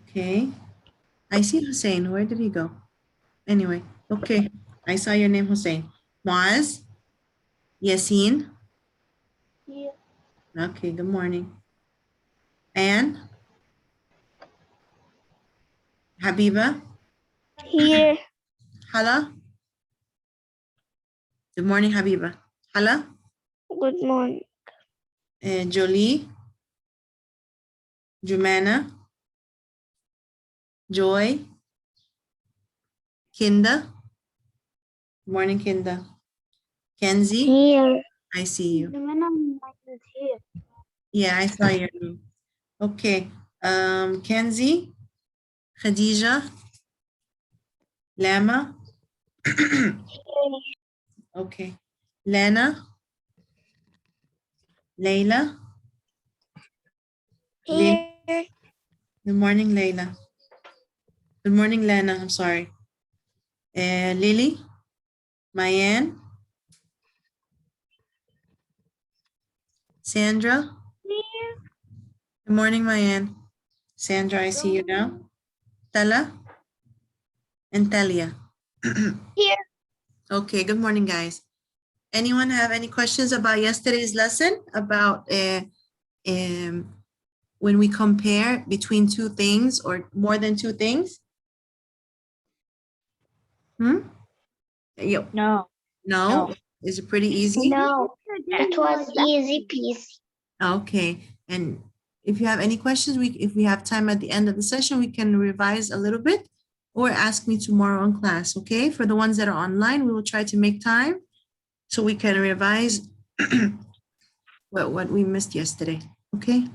Okay. I see Hussein. Where did he go? Anyway, okay. I saw your name, Hussein. Moaz? Yasin? Here. Okay, good morning. Anne? Habiba? Here. Hala? Good morning, Habiba. Hala? Good morning. Jolie? Jumana? Joy? Kinda? Good morning, Kinda. Kenzie? Here. I see you. The man is here. Yeah, I saw your name. Okay. Kenzie? Khadija? Lama? Okay. Lena? Layla? Lynn? Here. Good morning, Layla. Good morning, Lena. I'm sorry. Lily? Mayan? Sandra? Here. Good morning, Mayan. Sandra, I see you now. Tala? And Talia. Here. Okay, good morning, guys. Anyone have any questions about yesterday's lesson about when we compare between two things or more than two things? Yep. No. No? Is it pretty easy? No. It was easy peasy. Okay. And if you have any questions, if we have time at the end of the session, we can revise a little bit or ask me tomorrow in class, okay? For the ones that are online, we will try to make time so we can revise what we missed yesterday, okay?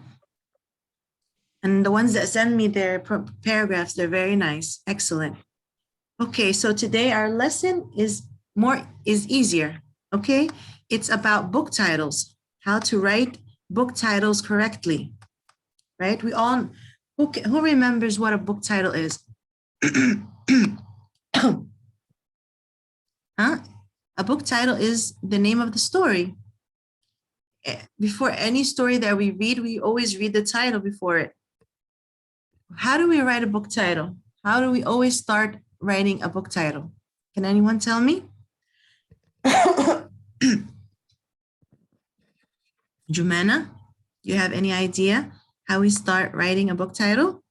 And the ones that send me their paragraphs, they're very nice. Excellent. Okay, so today our lesson is easier, okay? It's about book titles, how to write book titles correctly, right? We all, who remembers what a book title is? Huh? A book title is the name of the story. Before any story that we read, we always read the title before it. How do we write a book title? How do we always start writing a book title? Can anyone tell me? Jumana, do you have any idea how we start writing a book title?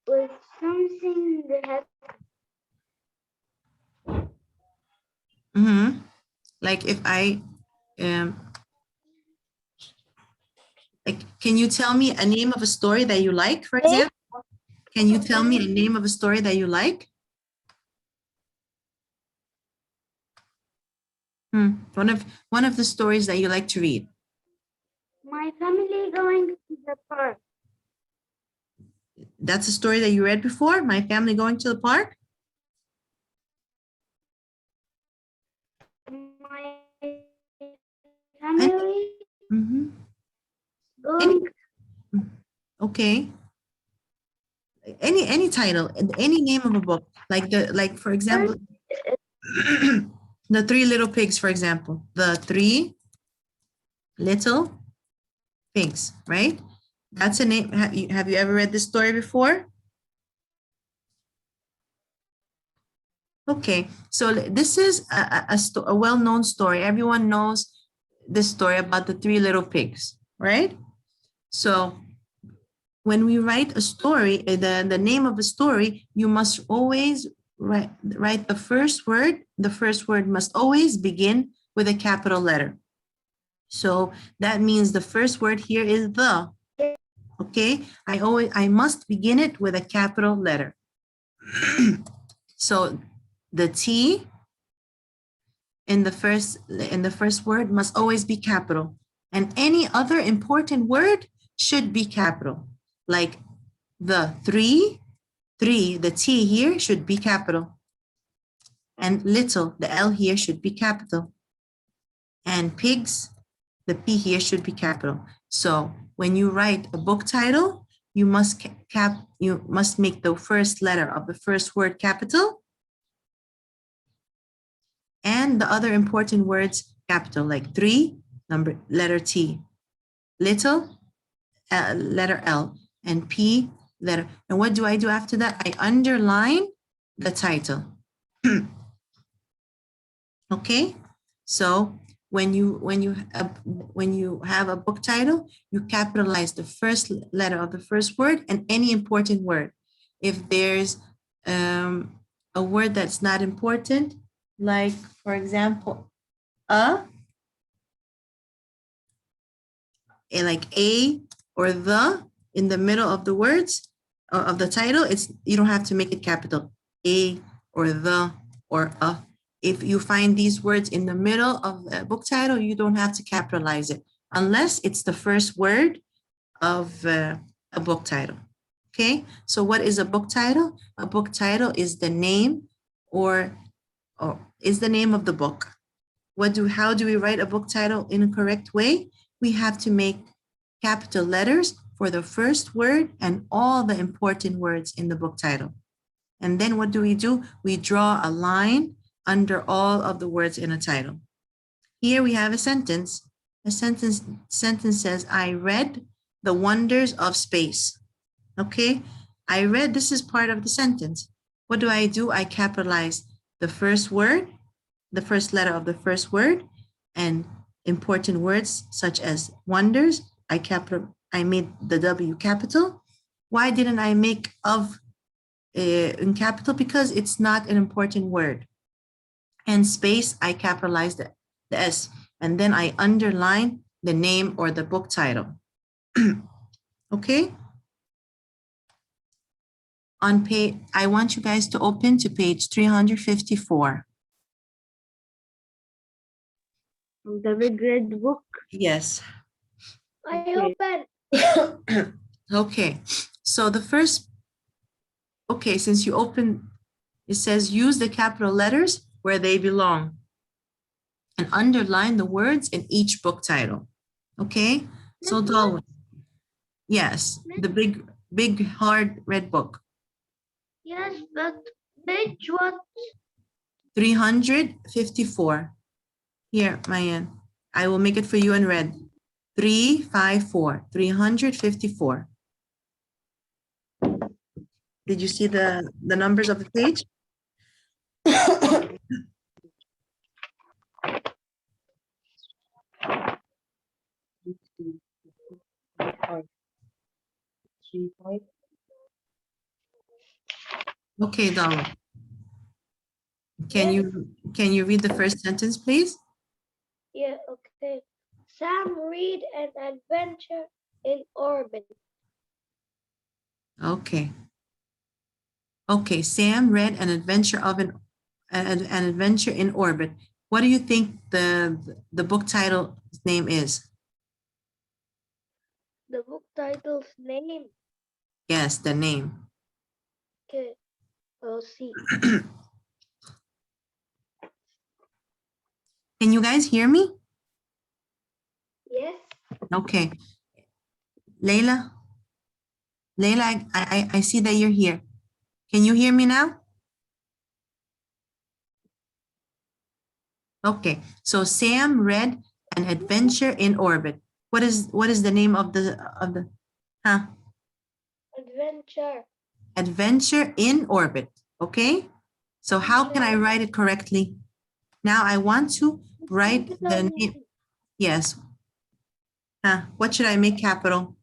With something that has Like if I, like, can you tell me a name of a story that you like, for example? Can you tell me a name of a story that you like? One of the stories that you like to read. my family going to the park. That's a story that you read before? My family going to the park? My family going. Okay. Any title, any name of a book, like for example, The Three Little Pigs, for example, The Three Little Pigs, right? That's a name. Have you ever read this story before? Okay, so this is a well-known story. Everyone knows this story about the three little pigs, right? So when we write a story, the name of a story, you must always write the first word. The first word must always begin with a capital letter. So that means the first word here is the. Okay, I must begin it with a capital letter. So the T in the first word must always be capital, and any other important word should be capital. Like the three, the T here should be capital, and little, the L here should be capital, and pigs, the P here should be capital. So when you write a book title, you must make the first letter of the first word capital, and the other important words capital, like three, letter T, little, letter L, and P letter. And what do I do after that? I underline the title. Okay, so when you have a book title, you capitalize the first letter of the first word and any important word. If there's a word that's not important, like for example, like a or the in the middle of the words of the title, you don't have to make it capital. A or the or a. If you find these words in the middle of the book title, you don't have to capitalize it unless it's the first word of a book title. Okay, so what is a book title? A book title is the name or is the name of the book. How do we write a book title in a correct way? We have to make capital letters for the first word and all the important words in the book title. And then what do? We draw a line under all of the words in a title. Here we have a sentence. A sentence says, I read the wonders of space. Okay, I read, this is part of the sentence. What do? I capitalize the first word, the first letter of the first word, and important words such as wonders. I made the W capital. Why didn't I make of in capital? Because it's not an important word. And space, I capitalized the S, and then I underline the name or the book title. Okay. On page, I want you guys to open to page 354. The big red book. Yes. I open. Okay, so the first, okay, since you open, it says use the capital letters where they belong and underline the words in each book title. Okay, so Darwin, yes, the big hard red book. Yes, but page what? 354. Here, Mayan, I will make it for you in red. 354. Did you see the numbers of the page? Okay, Darwin. Can you read the first sentence, please? Yeah, okay. Sam read an adventure in orbit. Okay. Okay, Sam read an adventure of an adventure in orbit. What do you think the book title name is? The book title's name. Yes, the name. Okay, we'll see. Can you guys hear me? Yes. Okay. Layla, I see that you're here. Can you hear me now? Okay, so Sam read an adventure in orbit. What is the name of the Adventure. Adventure in orbit. Okay, so how can I write it correctly? Now I want to write the name. Yes. What should I make capital?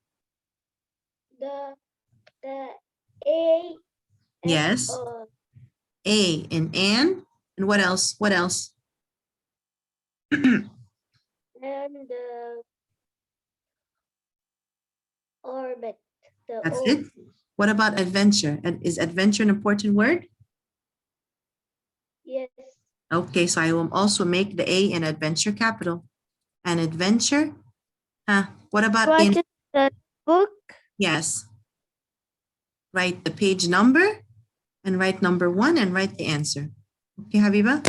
The A. Yes. A in and what else? What else? And the orbit. That's it. What about adventure? And is adventure an important word? Yes. Okay, so I will also make the A in adventure capital. And adventure. What about in the book? Yes. Write the page number and write number 1 and write the answer. Okay, Habiba?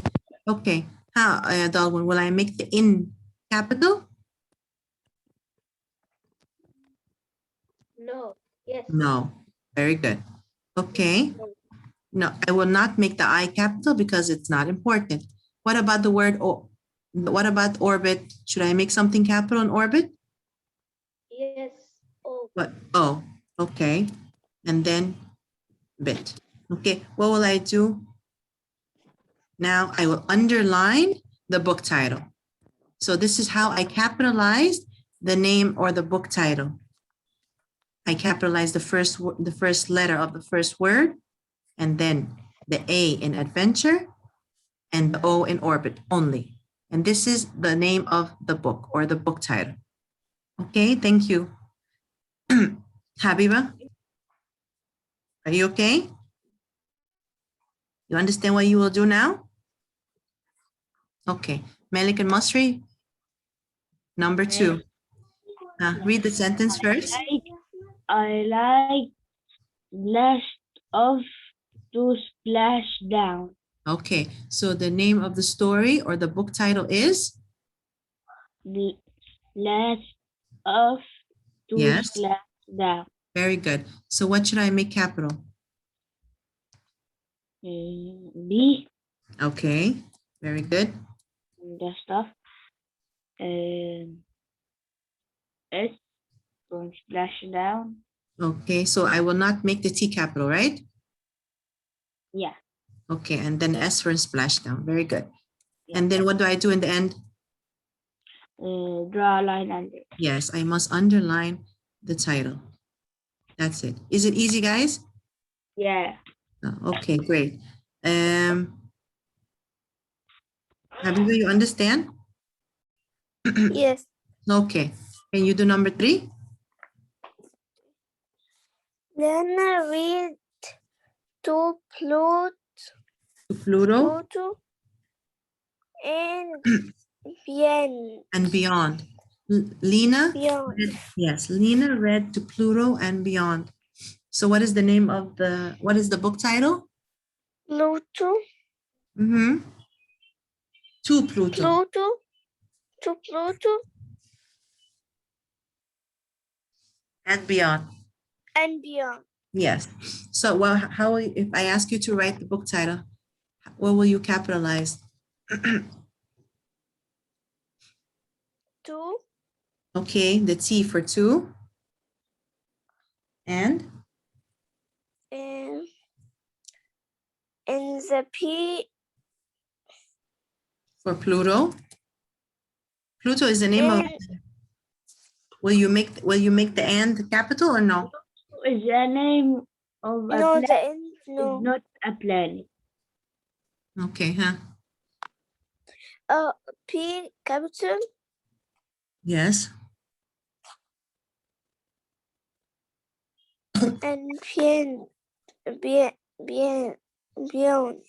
Okay. Dalwin, will I make the in capital? No. Yes. No. Very good. Okay. No, I will not make the I capital because it's not important. What about the word what about orbit? Should I make something capital in orbit? Yes. Oh. What? Oh, okay. And then bit. Okay, what will I do? Now I will underline the book title. So this is how I capitalized the name or the book title. I capitalized the first letter of the first word, and then the A in adventure and the O in orbit only. And this is the name of the book or the book title. Okay, thank you. Habiba, are you okay? You understand what you will do now? Okay, Malik and Masri, number 2. Read the sentence first. I like last of to splash down. Okay, so the name of the story or the book title is? The last of to Yes, splash down. very good. So what should I make capital? B, Okay, very good. the stuff. S from splash down. Okay, so I will not make the T capital, right? Yeah. Okay, and then S for splashdown. Very good. Yeah. And then what do I do in the end? Draw a line under. Yes, I must underline the title. That's it. Is it easy, guys? Yeah. Okay, great. Habiba, you understand? Yes. Okay. Can you do number 3? Then I read to Pluto To Pluto and beyond. and beyond. Lena? Beyond. Yes, Lena read to Pluto and beyond. So what is the name of what is the book title? Pluto. Mm-hmm. To Pluto. Pluto. To Pluto And beyond. and beyond. Yes. So well, how will if I ask you to write the book title, what will you capitalize? To Okay, the T for 2. And and the P for Pluto. Pluto is the name of. and Will you make the and capital or no? Is the name of a no planet the end no. is not a planet. Okay, huh? P capital Yes. and beyond.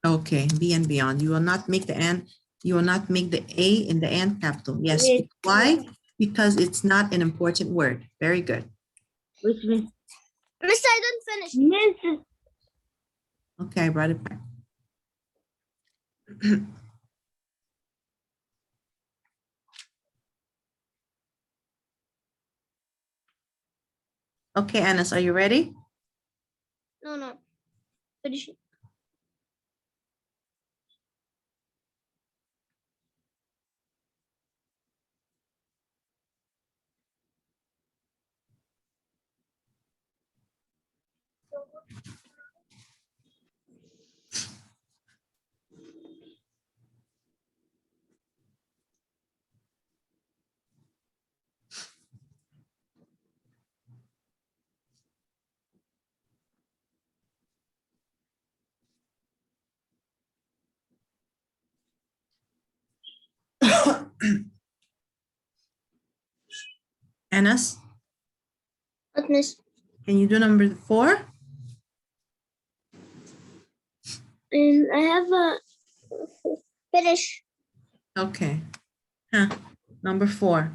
Okay, B and beyond. You will not make the and. You will not make the A in the and capital. Yes. Wait, Why? Because it's not an important word. Very good. which means Miss, I don't finish. Miss. Okay, I brought it back. Okay, Anas, are you ready? No. Finish it. Anas, What, Miss? can you do number 4? And I have a finish. Okay. Huh. Number 4.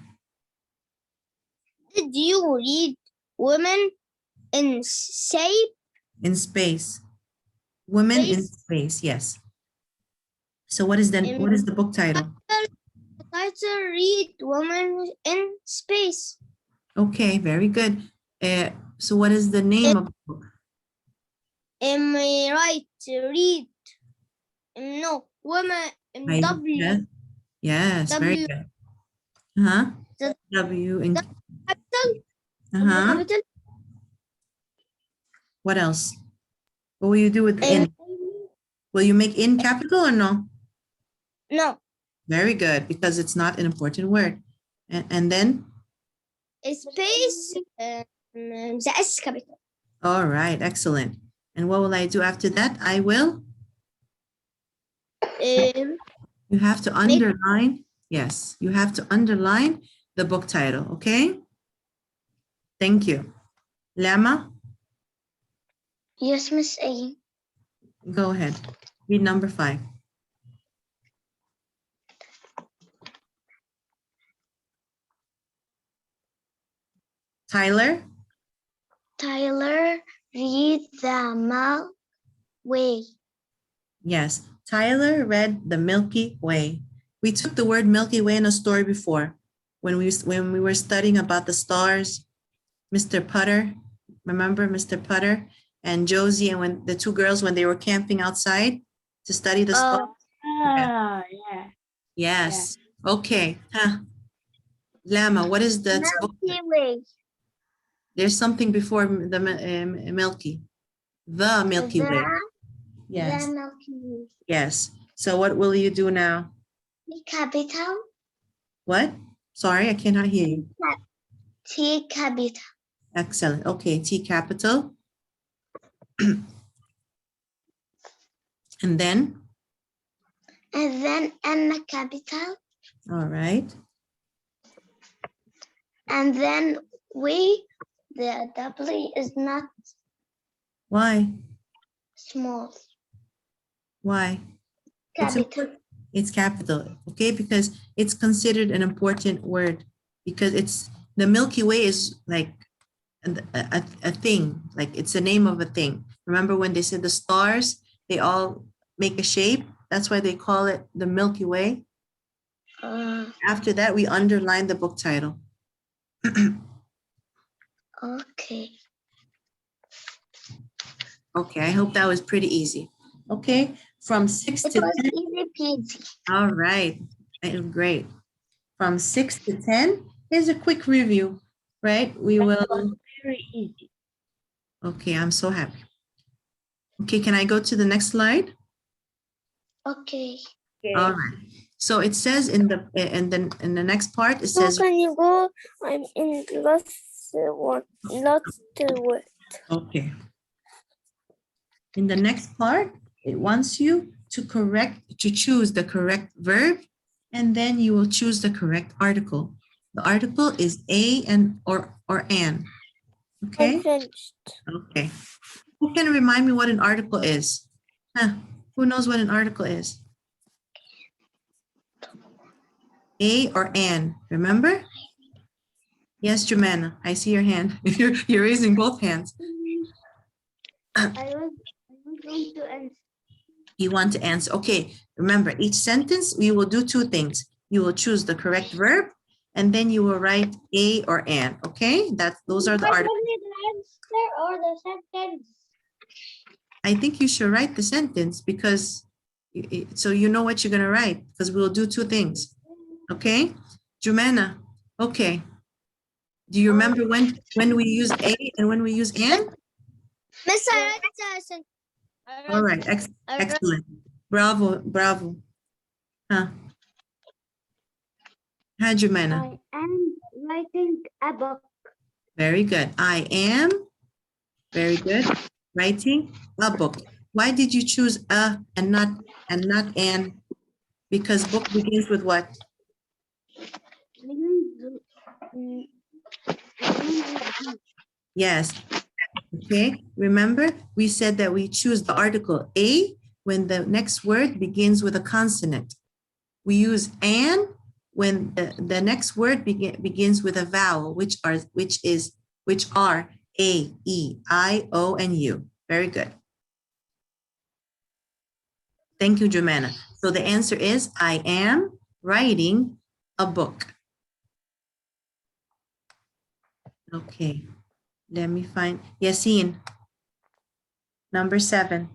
Did you read Women in Shape? In space. Women in space, yes. So what is the book title? Title read Women in Space. Okay, very good. So what is the name of the book? Am I right to read? No, Women in W. Yes, very W. good. Huh? The- W in Capital? Uh-huh. What else? What will you do with in? Will you make in capital or no? No, Very good, because it's not an important word. And then, space, the S capital. all right, excellent. And what will I do after that? I will, you have to underline, yes, you have to underline the book title, okay? Thank you. Lama, Yes, Miss A. go ahead. Read number 5. Tyler, Tyler, read the Milky Way. yes. Tyler read The Milky Way. We took the word Milky Way in a story before when we were studying about the stars. Mr. Putter, remember Mr. Putter and Josie, and when the two girls, when they were camping outside to study the stars. Yeah. Yes. Okay. Huh. Lama, what is the book? Milky Way. There's something before the Milky. The Milky Way. Yes. The Milky Way. Yes. So what will you do now? T capital. What? Sorry, I cannot hear you. T capital. Excellent. Okay, T capital. And then? And then N capital. All right. And then we, the W is not Why? small. Why? Capital. It's capital, okay? Because it's considered an important word, because it's the Milky Way is like a thing, like it's the name of a thing. Remember when they said the stars, they all make a shape? That's why they call it the Milky Way. After that, we underline the book title. Okay. Okay, I hope that was pretty easy. Okay, from 6 It to was 10. easy peasy. All right, great. From 6 to 10, here's a quick review, right? We will, Very easy. okay, I'm so happy. Okay, can I go to the next slide? Okay. All right. So it says in the next part, it So says, can you go? I'm in the last one. Last word. okay. In the next part, it wants you to choose the correct verb, and then you will choose the correct article. The article is a and or an. Okay. I'm finished. Okay. Who can remind me what an article is? Huh. Who knows what an article is? A or an, remember? Yes, Jumana, I see your hand. You're raising both hands. I was going to answer. You want to answer. Okay, remember, each sentence, we will do two things. You will choose the correct verb, and then you will write a or an, okay? Those are the articles. The answer or the sentence? I think you should write the sentence because, so you know what you're gonna write, because we'll do two things, okay? Jumana, okay. Do you remember when we use a and when we use an? Miss, I read the sentence. All right, excellent. Bravo, bravo. Huh? Hi, Jumana. I am writing a book. Very good. I am, very good, writing a book. Why did you choose a and not an? Because book begins with what? Yes. Okay. Remember, we said that we choose the article a when the next word begins with a consonant. We use an when the next word begins with a vowel, which are A, E, I, O, and U. Very good. Thank you, Jumana. So the answer is, I am writing a book. Okay, let me find Yasin. Number 7.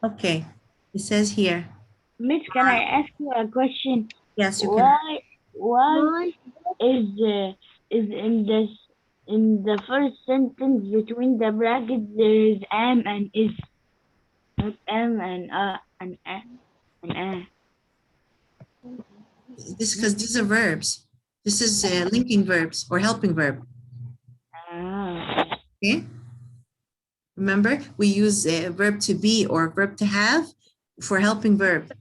Okay, it says here. Miss, can I ask you a question? Yes, you can. Why is in the first sentence between the brackets there is am and is, not am and and and This because these are verbs. This is linking verbs or helping verb. Okay. Remember, we use verb to be or verb to have for helping verb.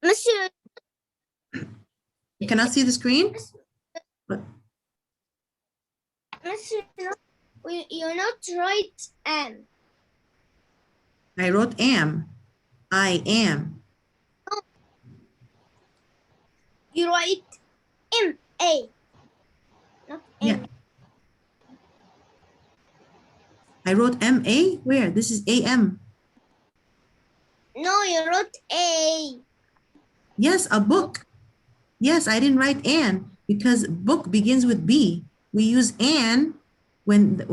Monsieur, You cannot see the screen? Monsieur, you're not right. I wrote am. I am. You write M-A. Not Yeah. M. I wrote M-A. Where? This is A-M. No, you wrote A. Yes, a book. Yes, I didn't write an because book begins with B. We use an when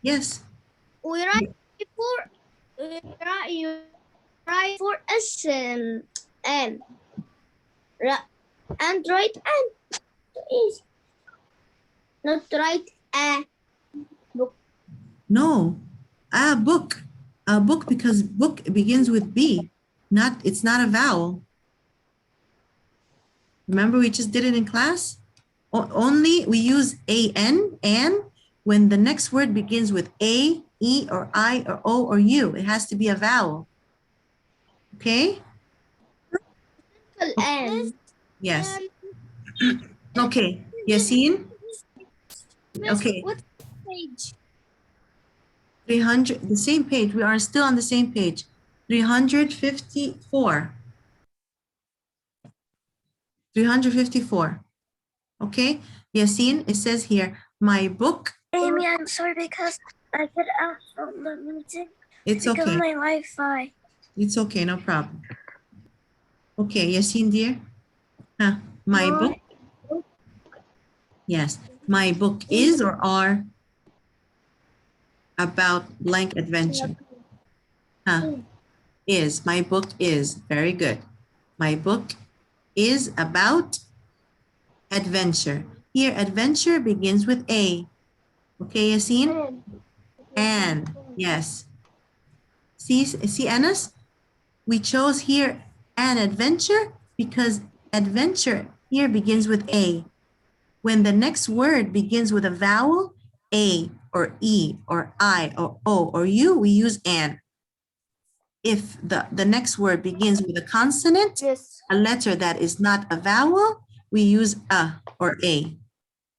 yes. We write before. You write for S and N. And write N. Is not write A. No, a book. A book because book begins with B. It's not a vowel. Remember we just did it in class? Only we use an when the next word begins with A, E, or I, or O, or U. It has to be a vowel. Okay? N. Yes. Okay. Yasin? Okay. What page? 300, the same page. We are still on the same page. 354. 354. Okay? Yasin, it says here, my book. Amy, I'm sorry because I get out from the meeting. It's because okay. of my Wi-Fi. It's okay, no problem. Okay, Yasin, dear. My book. Yes. My book is or are about blank adventure. Is. My book is. Very good. My book is about adventure. Here, adventure begins with A. Okay, Yasin? And. Yes. See, Anas? We chose here an adventure because adventure here begins with A. When the next word begins with a vowel, A or E or I or O or U, we use an. If the next word begins with a consonant, Yes. a letter that is not a vowel, we use a or a.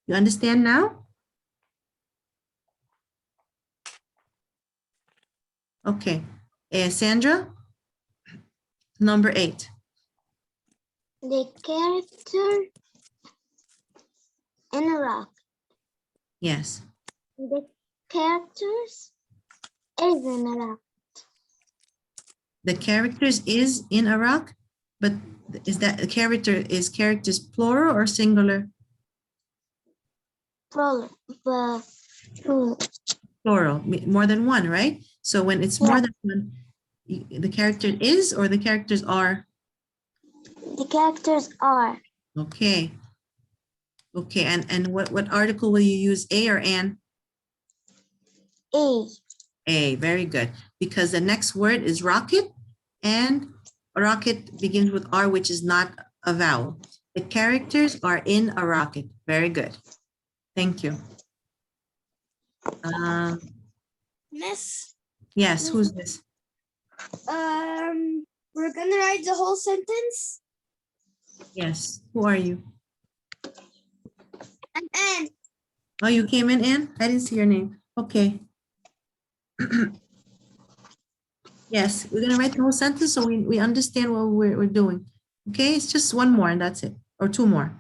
You understand now? Okay. Sandra, number 8. The character in a rock. Yes. The characters is in a rock. The characters is in a rock, but is that the characters plural or singular? Plural. Plural, more than one, right? So when it's more than one, the character is or the characters are? The characters are. Okay. Okay, and what article will you use, a or an? A. A, very good. Because the next word is rocket, and rocket begins with R, which is not a vowel. The characters are in a rocket. Very good. Thank you. Miss. Yes, who's this? We're gonna write the whole sentence. Yes, who are you? And Oh, you came in, Anne? I didn't see your name. Okay. Yes, we're gonna write the whole sentence so we understand what we're doing. Okay, it's just one more and that's it, or two more.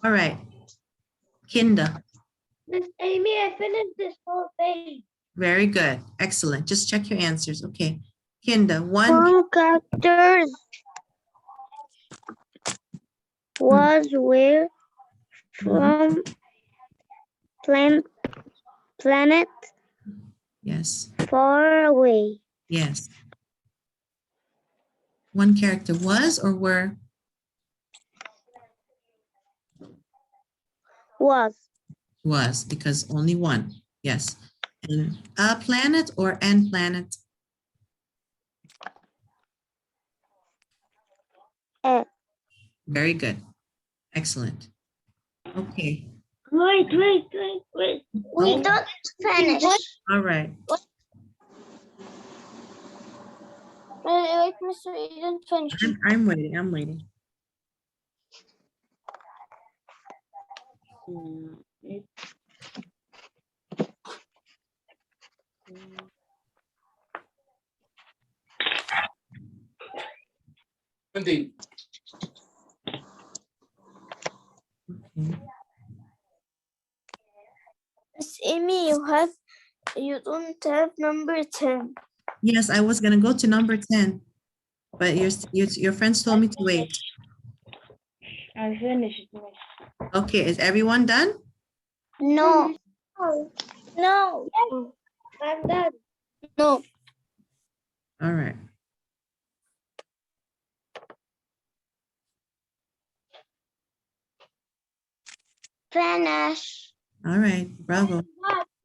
All right. Kinda. Miss Amy, I finished this whole thing. Very good. Excellent. Just check your answers. Okay. Kinda, one. Some characters was where from planet Yes. far away. Yes. One character was or were? Was. Was, because only one. Yes. And a planet or an planet? A. Very good. Excellent. Okay. Wait. We don't finish. All right. Wait, Mr. You didn't finish. I'm waiting. I'm waiting. Okay. Miss Amy, you don't have number 10. Yes, I was gonna go to number 10, but your friends told me to wait. I finished. Okay, is everyone done? No. No. I'm done. No. All right. Finish. All right. Bravo.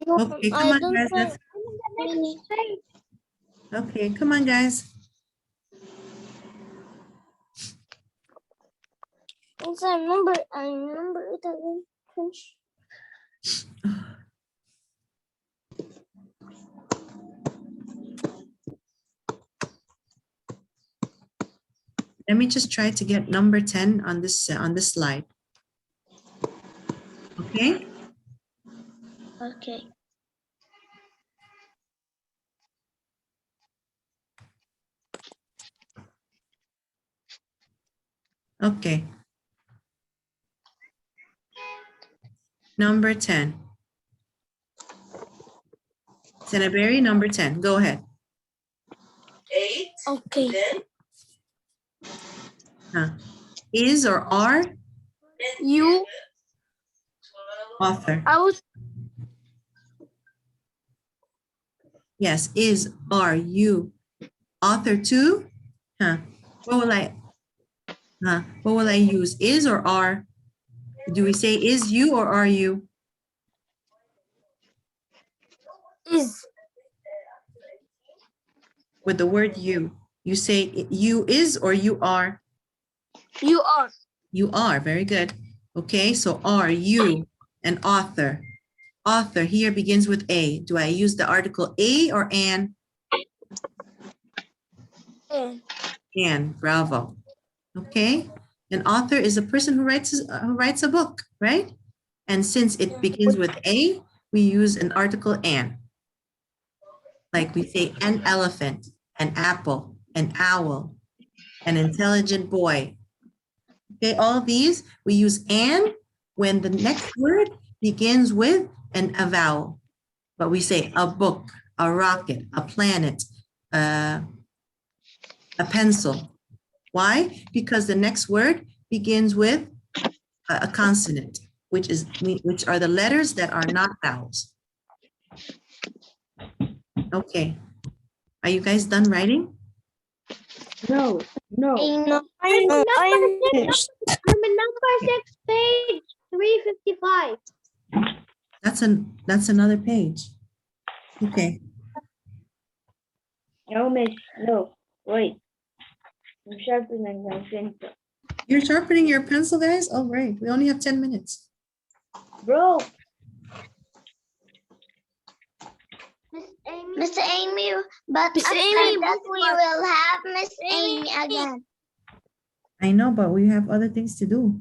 Okay, come on, guys. Okay, come on, guys. Yes, I remember it. I didn't finish. Let me just try to get number 10 on this slide. Okay. Okay. Okay. Number 10. Senaberry, number 10. Go ahead. 8. Okay. Then Huh. Is or are? You. 12. Author. I was. Yes, is, are, you. Author too? Huh. What will I use? Is or are? Do we say is you or are you? Is. With the word you. You say you is or you are? You are. You are. Very good. Okay, so are you an author? Author here begins with A. Do I use the article a or an? An. Bravo. Okay. An author is a person who writes a book, right? And since it begins with A, we use an article an. Like we say an elephant, an apple, an owl, an intelligent boy. Okay, all these we use an when the next word begins with a vowel. But we say a book, a rocket, a planet, a pencil. Why? Because the next word begins with a consonant, which are the letters that are not vowels. Okay. Are you guys done writing? No. I'm finished. I'm in number 6, page 355. That's another page. Okay. No, miss. No. Wait. I'm sharpening my pencil. You're sharpening your pencil, guys? Oh, great. We only have 10 minutes. Bro. Miss Amy, but Miss after Amy, that we will have Miss Amy again. I know, but we have other things to do.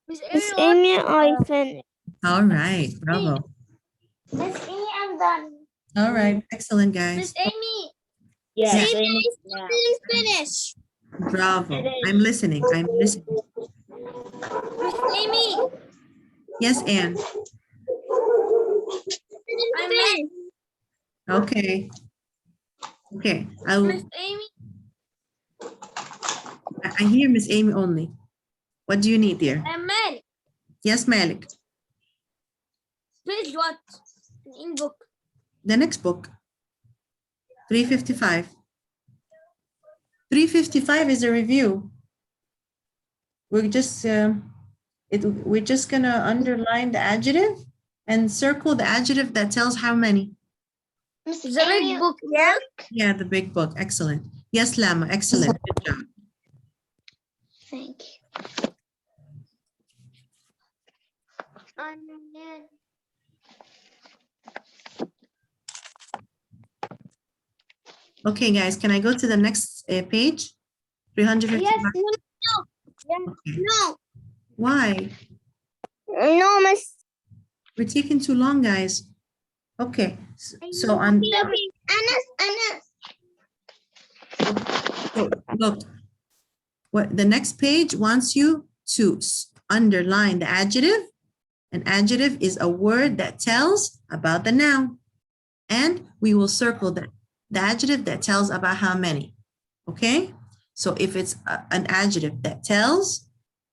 Miss Amy, I finished. All right. Bravo. Miss Amy, I'm done. All right. Excellent, guys. Miss Amy, Yeah. Yes. Finish now. please finish. Bravo. I'm listening. I'm listening. Miss Amy, Yes, Anne. I'm finished. Okay. Okay. Miss Amy, I hear Miss Amy only. What do you need, dear? I'm Malik. Yes, Malik. Please what? In book. The next book. 355. 355 is a review. We're just We're just gonna underline the adjective and circle the adjective that tells how many. The big book, yeah? Yeah, the big book. Excellent. Yes, Lama. Excellent. Good job. Thank you. Okay, guys, can I go to the next page? 355. Yes, Okay. no. Why? No, Miss. We're taking too long, guys. Okay. So on Anas. so look, what the next page wants you to underline the adjective. An adjective is a word that tells about the noun. And we will circle the adjective that tells about how many. Okay? So if it's an adjective that tells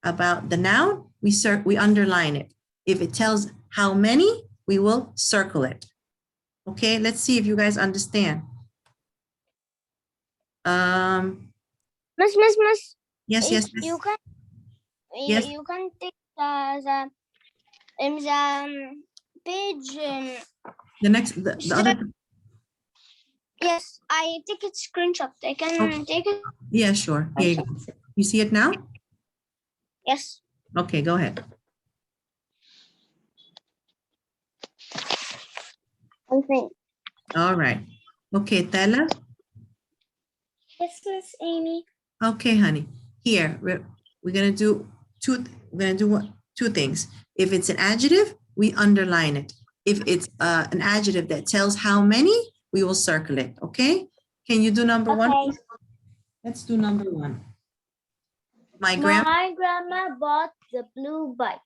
about the noun, we underline it. If it tells how many, we will circle it. Okay, let's see if you guys understand. Miss. Yes, yes, You yes. can. Yes. You can take the page. The next, the other, Yes, I take it screenshot. I can take it. yeah, sure. Here you go. You see it now? Yes. Okay, go ahead. I think. All right. Okay, Tella. Yes, Miss Amy. Okay, honey. Here, we're gonna do two things. If it's an adjective, we underline it. If it's an adjective that tells how many, we will circle it. Okay? Can you do number one? Okay. Let's do number one. My grandma. My grandma bought the blue bike.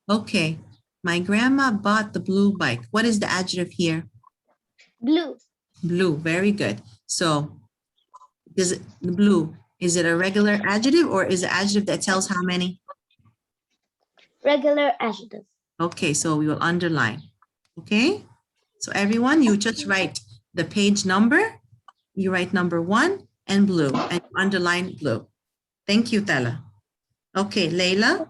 Okay. My grandma bought the blue bike. What is the adjective here? Blue. Blue. Very good. So, is it the blue? Is it a regular adjective or is it adjective that tells how many? Regular adjective. Okay, so we will underline. Okay, so everyone, you just write the page number. You write number 1 and blue and underline blue. Thank you, Tella. Okay, Layla.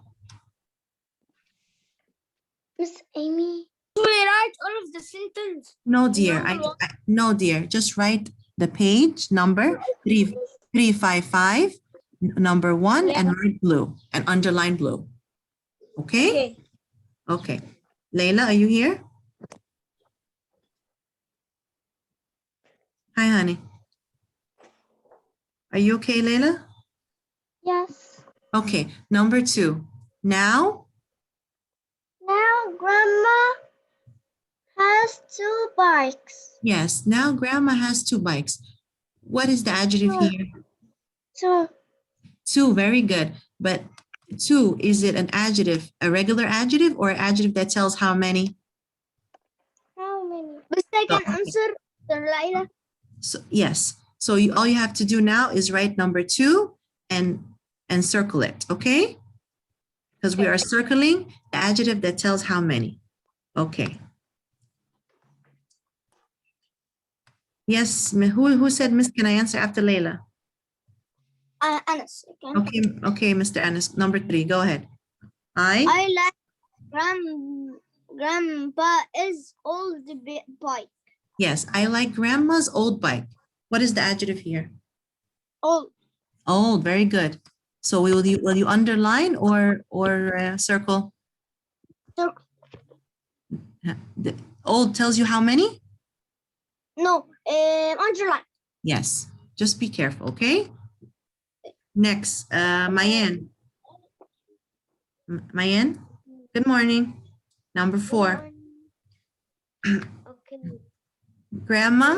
Miss Amy. Do we write all of the sentence? No, dear. No, dear. Just write the page number 355, number 1, and write blue and underline blue. Okay? Okay. Layla, are you here? Hi, honey. Are you okay, Layla? Yes. Okay, number 2. Now, Grandma has 2 bikes. yes, now grandma has 2 bikes. What is the adjective here? 2. 2, very good. But 2, is it an adjective, a regular adjective or an adjective that tells how many? How many? But I can answer the Laila. So, yes. So all you have to do now is write number 2 and circle it, okay? Because we are circling the adjective that tells how many. Okay. Yes, who said, Miss, can I answer after Layla? Anas. Okay, Mr. Anas, number 3, go ahead. I like Grandpa is old bike. Yes, I like grandma's old bike. What is the adjective here? Old. Old, very good. So will you underline or circle? Circle. The old tells you how many? No, underline. Yes, just be careful, okay? Next, Mayan. Mayan, good morning. Number 4. Okay. Grandma?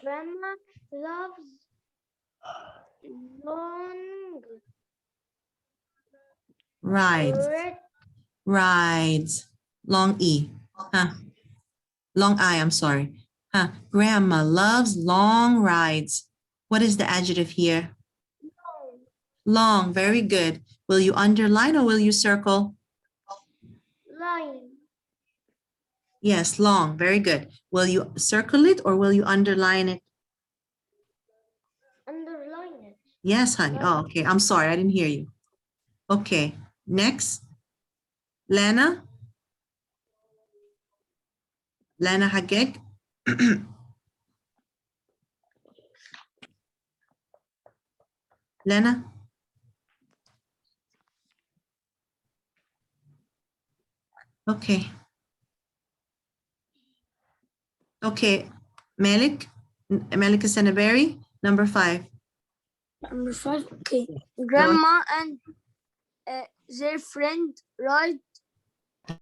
Grandma loves long Rides. Rides. Long E. Long I, I'm sorry. Grandma loves long rides. What is the adjective here? Long, very good. Will you underline or will you circle? line. Yes, long, very good. Will you circle it or will you underline it? Underline it. Yes, honey. Oh, okay. I'm sorry, I didn't hear you. Okay, Next, Lana. Lana Hageg. Lana. Okay. Okay. Malik. Malik Sanaberi, number 5. Number 5. Okay. Grandma and their friend ride